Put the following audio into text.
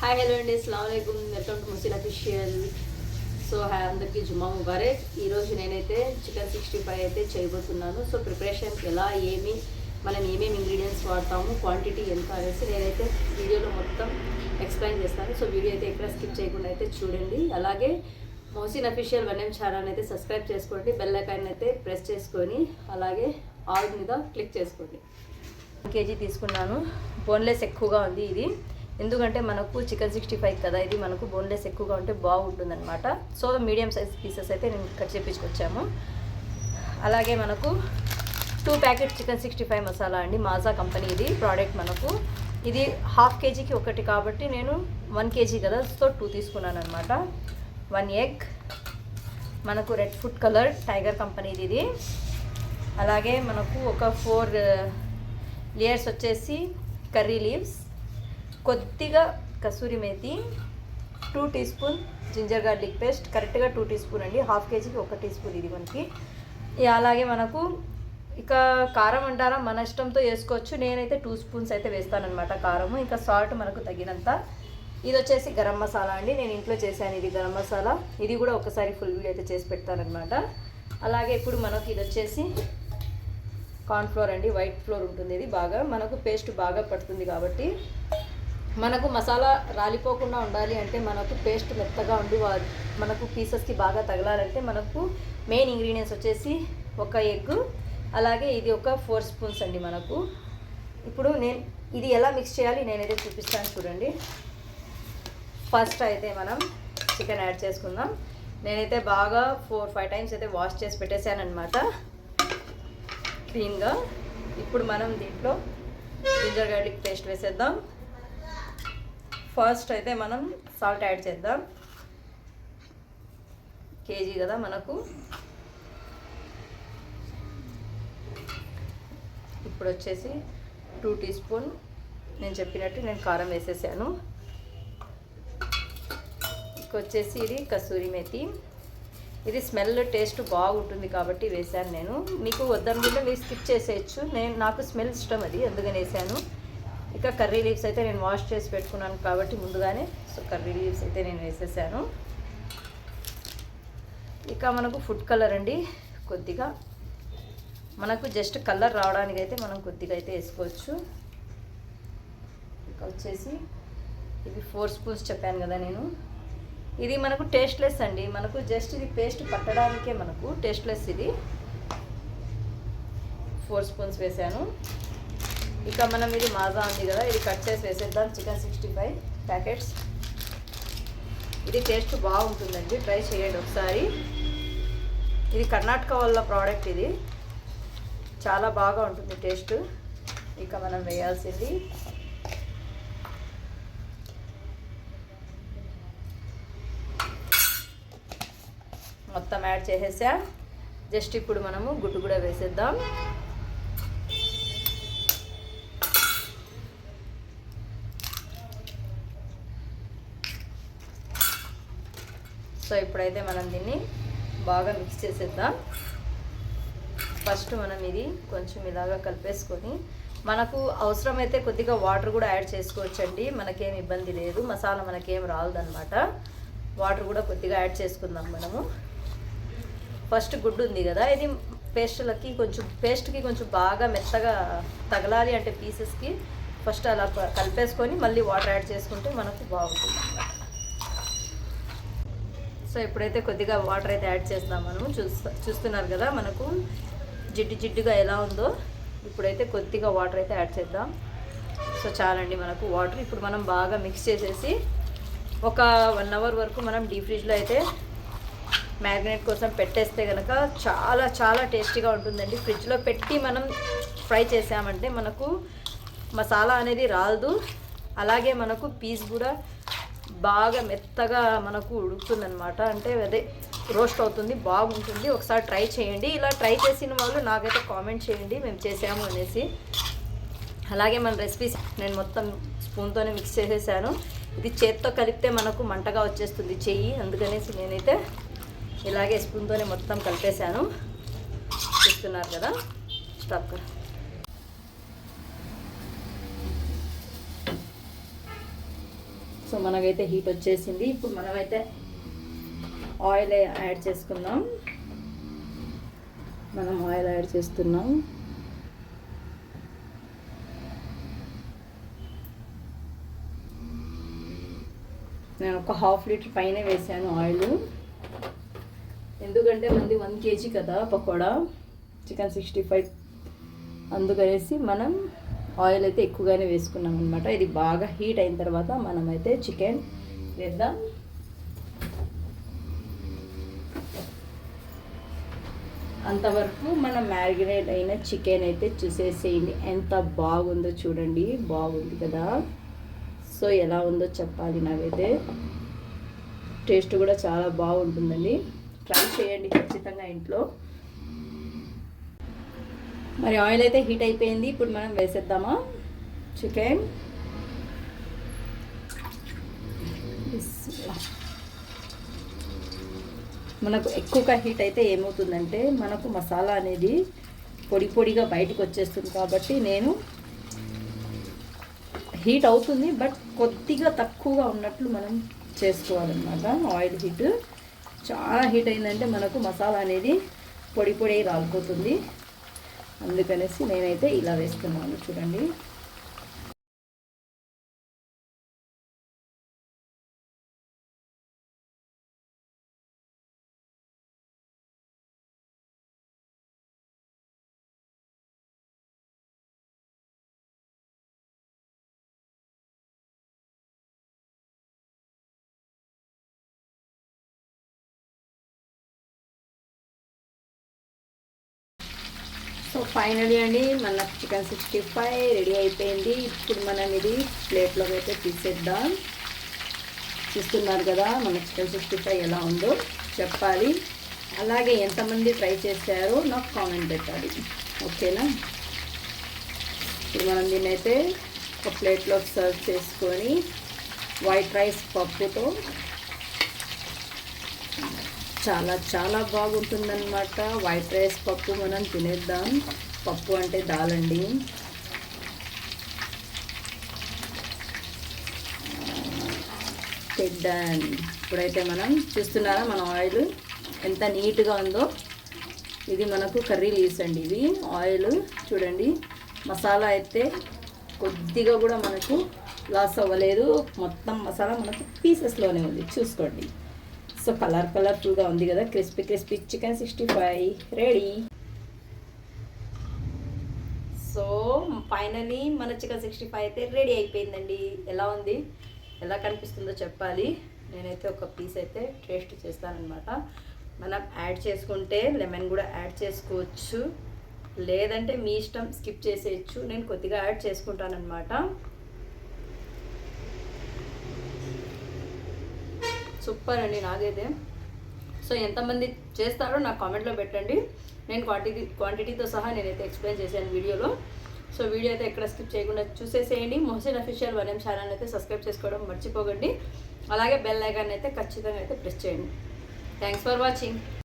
Hi hello అండి, అస్సలాము అలైకుం. Welcome to ముసిల్ official. So hi అందరికీ జుమ్మా ముబారక్. ఈరోజు నేనైతే చికెన్ 65 అయితే చేయబోతున్నాను. సో ప్రిపరేషన్కి మనం ఏమేమి ఇంగ్రీడియంట్స్ వాడతాము, క్వాంటిటీ ఎంత అనేసి నేనైతే వీడియోలో మొత్తం ఎక్స్ప్లెయిన్ చేస్తాను. సో వీడియో అయితే ఎక్కడ స్కిప్ చేయకుండా అయితే చూడండి. అలాగే మోసిన్ అఫీషియల్ 1M ఛానల్ అయితే సబ్స్క్రైబ్ చేసుకోండి, బెల్ ఐకాన్ అయితే ప్రెస్ చేసుకొని అలాగే ఆల్ మీద క్లిక్ చేసుకోండి. 1 kg తీసుకున్నాను. బోన్లెస్ ఎక్కువగా ఉంది ఇది, ఎందుకంటే మనకు చికెన్ 65 కదా, ఇది మనకు బోన్లెస్ ఎక్కువగా ఉంటే బాగుంటుందన్నమాట. సో మీడియం సైజ్ పీసెస్ అయితే నేను కట్ చేపించుకొచ్చాము. అలాగే మనకు 2 ప్యాకెట్ చికెన్ 65 మసాలా అండి, మాజా కంపెనీ ఇది ప్రోడక్ట్. మనకు ఇది 1/2 kgకి ఒకటి కాబట్టి నేను 1 kg కదా, సో 2 తీసుకున్నాను అనమాట. 1 ఎగ్, మనకు రెడ్ ఫుడ్ కలర్ టైగర్ కంపెనీది ఇది. అలాగే మనకు ఒక 4 లేయర్స్ వచ్చేసి కర్రీ లీవ్స్, కొద్దిగా kasuri methi, 2 teaspoon ginger garlic paste, కరెక్ట్గా 2 టీ స్పూన్ అండి. 1/2 kgకి 1 టీ స్పూన్ ఇది మనకి. అలాగే మనకు ఇక కారం అంటారా మన ఇష్టంతో వేసుకోవచ్చు, నేనైతే 2 స్పూన్స్ అయితే వేస్తానన్నమాట కారము. ఇంకా సాల్ట్ మనకు తగినంత. ఇది వచ్చేసి గరం మసాలా అండి, నేను ఇంట్లో చేశాను ఇది గరం మసాలా. ఇది కూడా ఒకసారి ఫుల్ వీడియో అయితే చేసి పెడతానమాట. అలాగే ఇప్పుడు మనకు ఇది వచ్చేసి కార్న్ఫ్లోర్ అండి, వైట్ ఫ్లోర్ ఉంటుంది. ఇది బాగా మనకు పేస్ట్ బాగా పడుతుంది కాబట్టి, మనకు మసాలా రాలిపోకుండా ఉండాలి అంటే, మనకు పేస్ట్ మెత్తగా ఉండి మనకు పీసెస్కి బాగా తగలాలంటే మనకు మెయిన్ ఇంగ్రీడియంట్స్ వచ్చేసి 1 ఎగ్, అలాగే ఇది ఒక 4 స్పూన్స్ అండి మనకు. ఇప్పుడు నేను ఇది ఎలా మిక్స్ చేయాలి నేనైతే చూపిస్తాను చూడండి. ఫస్ట్ అయితే మనం చికెన్ యాడ్ చేసుకుందాం. నేనైతే బాగా 4-5 టైమ్స్ అయితే వాష్ చేసి పెట్టేశాను అనమాట క్లీన్గా. ఇప్పుడు మనం దీంట్లో జింజర్ గార్లిక్ పేస్ట్ వేసేద్దాం. ఫస్ట్ అయితే మనం సాల్ట్ యాడ్ చేద్దాం. కేజీ కదా మనకు. ఇప్పుడు వచ్చేసి 2 టీ స్పూన్ నేను చెప్పినట్టు నేను కారం వేసేసాను. వచ్చేసి ఇది కసూరి మేతి, ఇది స్మెల్ టేస్ట్ బాగుంటుంది కాబట్టి వేసాను నేను. మీకు వద్దనుకుంటే మీరు స్కిప్ చేసేయచ్చు, నాకు స్మెల్ ఇష్టం అది, అందుకని వేసాను. ఇక కర్రీ లీవ్స్ అయితే నేను వాష్ చేసి పెట్టుకున్నాను కాబట్టి ముందుగానే, సో కర్రీ లీవ్స్ అయితే నేను వేసేసాను. ఇక మనకు ఫుడ్ కలర్ అండి, కొద్దిగా మనకు జస్ట్ కలర్ రావడానికి అయితే మనం కొద్దిగా అయితే వేసుకోవచ్చు. ఇక వచ్చేసి ఇది 4 స్పూన్స్ చెప్పాను కదా నేను. ఇది మనకు టేస్ట్లెస్ అండి, మనకు జస్ట్ ఇది పేస్ట్ పట్టడానికే మనకు టేస్ట్లెస్. ఇది 4 స్పూన్స్ వేసాను. ఇక మనం ఇది మాజా ఉంది కదా, ఇది కట్ చేసి వేసేద్దాం. Chicken 65 packets. ఇది టేస్ట్ బాగుంటుందండి, ట్రై చేయండి ఒకసారి. ఇది కర్ణాటక వాళ్ళ ప్రోడక్ట్, ఇది చాలా బాగా ఉంటుంది టేస్ట్. ఇక మనం వేయాల్సింది మొత్తం యాడ్ చేసేసా. జస్ట్ ఇప్పుడు మనము గుడ్డు కూడా వేసేద్దాం. సో ఇప్పుడైతే మనం దీన్ని బాగా మిక్స్ చేసేద్దాం. ఫస్ట్ మనం ఇది కొంచెం ఇలాగా కలిపేసుకొని, మనకు అవసరమైతే కొద్దిగా వాటర్ కూడా యాడ్ చేసుకోవచ్చండి, మనకేం ఇబ్బంది లేదు. మసాలా మనకేం రాదనమాట. వాటర్ కూడా కొద్దిగా యాడ్ చేసుకుందాం మనము. ఫస్ట్ గుడ్డు ఉంది కదా, ఇది పేస్ట్కి కొంచెం బాగా మెత్తగా తగలాలి అంటే పీసెస్కి ఫస్ట్ అలా కలిపేసుకొని మళ్ళీ వాటర్ యాడ్ చేసుకుంటే మనకు బాగుంటుంది అన్నమాట. సో ఇప్పుడైతే కొద్దిగా వాటర్ అయితే యాడ్ చేద్దాం మనము. చూస్తున్నారు కదా మనకు జిడ్డుగా ఎలా ఉందో. ఇప్పుడైతే కొద్దిగా వాటర్ అయితే యాడ్ చేద్దాం. సో చాలండి మనకు వాటర్. ఇప్పుడు మనం బాగా మిక్స్ చేసేసి ఒక 1 అవర్ వరకు మనం డీప్ ఫ్రిడ్జ్లో అయితే మ్యారినేట్ కోసం పెట్టేస్తే కనుక చాలా చాలా టేస్టీగా ఉంటుందండి. ఫ్రిడ్జ్లో పెట్టి మనం ఫ్రై చేసామంటే మనకు మసాలా అనేది రాదు, అలాగే మనకు పీస్ కూడా బాగా మెత్తగా మనకు ఉడుకుతుందనమాట. అంటే అదే రోస్ట్ అవుతుంది, బాగుంటుంది. ఒకసారి ట్రై చేయండి. ఇలా ట్రై చేసిన వాళ్ళు నాకైతే కామెంట్ చేయండి మేము చేసాము అనేసి. అలాగే మన రెసిపీస్ నేను మొత్తం స్పూన్తోనే మిక్స్ చేసేసాను. ఇది చేత్తో కలిపితే మనకు మంటగా వచ్చేస్తుంది చెయ్యి, అందుకనేసి నేనైతే ఇలాగే స్పూన్తోనే మొత్తం కలిపేశాను. చూస్తున్నారు కదా. స్టాప్ కదా. సో మనకైతే హీట్ వచ్చేసింది. ఇప్పుడు మనమైతే ఆయిల్ యాడ్ చేసుకుందాం. మనం ఆయిల్ యాడ్ చేస్తున్నాం. నేను ఒక 1/2 లీటర్ పైన వేసాను ఆయిల్. ఎందుకంటే మనది 1 kg కదా పకోడా, చికెన్ 65, అందుకనేసి మనం ఆయిల్ అయితే ఎక్కువగానే వేసుకున్నాం అనమాట. ఇది బాగా హీట్ అయిన తర్వాత మనమైతే చికెన్ వేద్దాం. అంతవరకు మనం మ్యారినేట్ అయిన చికెన్ అయితే చూసేసేయండి. ఎంత బాగుందో చూడండి. బాగుంది కదా. సో ఎలా ఉందో చెప్పాలి. నాకైతే టేస్ట్ కూడా చాలా బాగుంటుందండి. ట్రై చేయండి ఖచ్చితంగా ఇంట్లో. మరి ఆయిల్ అయితే హీట్ అయిపోయింది. ఇప్పుడు మనం వేసేద్దామా చికెన్. మనకు ఎక్కువగా హీట్ అయితే ఏమవుతుందంటే మనకు మసాలా అనేది పొడి పొడిగా బయటకు వచ్చేస్తుంది. కాబట్టి నేను హీట్ అవుతుంది, బట్ కొద్దిగా తక్కువగా ఉన్నట్లు మనం చేసుకోవాలన్నమాట. ఆయిల్ హీట్ చాలా హీట్ అయిందంటే మనకు మసాలా అనేది పొడి పొడి రాలిపోతుంది. అందుకనేసి నేనైతే ఇలా వేస్తున్నాను చూడండి. సో ఫైనలీ అండి మన చికెన్ 65 రెడీ అయిపోయింది. ఇప్పుడు మనం ఇది ప్లేట్లోకి అయితే తీసేద్దాం. చూస్తున్నారు కదా మన చికెన్ 65 ఎలా ఉందో చెప్పాలి. అలాగే ఎంతమంది ట్రై చేశారో నాకు కామెంట్ పెట్టాలి. ఓకేనా. ఇప్పుడు మనం దీన్ని అయితే ఒక ప్లేట్లోకి సర్వ్ చేసుకొని వైట్ రైస్ పప్పుతో చాలా చాలా బాగుంటుందన్నమాట. వైట్ రైస్ పప్పు మనం తినేద్దాం. పప్పు అంటే దాల్ అండి. తిడ్డాన్. ఇప్పుడైతే మనం చూస్తున్నారా మన ఆయిల్ ఎంత నీట్గా ఉందో. ఇది మనకు కర్రీ లీవ్స్ అండి. ఇవి ఆయిల్ చూడండి. మసాలా అయితే కొద్దిగా కూడా మనకు లాస్ అవ్వలేదు. మొత్తం మసాలా మనకు పీసెస్లోనే ఉంది చూసుకోండి. సో కలర్ఫుల్గా ఉంది కదా. Crispy chicken 65 ready. So finally మన చికెన్ 65 అయితే రెడీ అయిపోయిందండి. ఎలా ఉంది, ఎలా కనిపిస్తుందో చెప్పాలి. నేనైతే ఒక పీస్ అయితే టేస్ట్ చేస్తానన్నమాట. మనం యాడ్ చేసుకుంటే లెమన్ కూడా యాడ్ చేసుకోవచ్చు, లేదంటే మీ ఇష్టం స్కిప్ చేసేయచ్చు. నేను కొద్దిగా యాడ్ చేసుకుంటానన్నమాట. సూపర్ అండి నాకైతే. సో ఎంతమంది చేస్తారో నాకు కామెంట్లో పెట్టండి. నేను క్వాంటిటీతో సహా నేనైతే ఎక్స్ప్లెయిన్ చేశాను వీడియోలో. సో వీడియో అయితే ఎక్కడ స్కిప్ చేయకుండా చూసేసేయండి. మొహసిన్ అఫీషియల్ 1M ఛానల్ అయితే సబ్స్క్రైబ్ చేసుకోవడం మర్చిపోకండి. అలాగే బెల్ ఐకాన్ అయితే ఖచ్చితంగా అయితే ప్రెస్ చేయండి. Thanks for watching.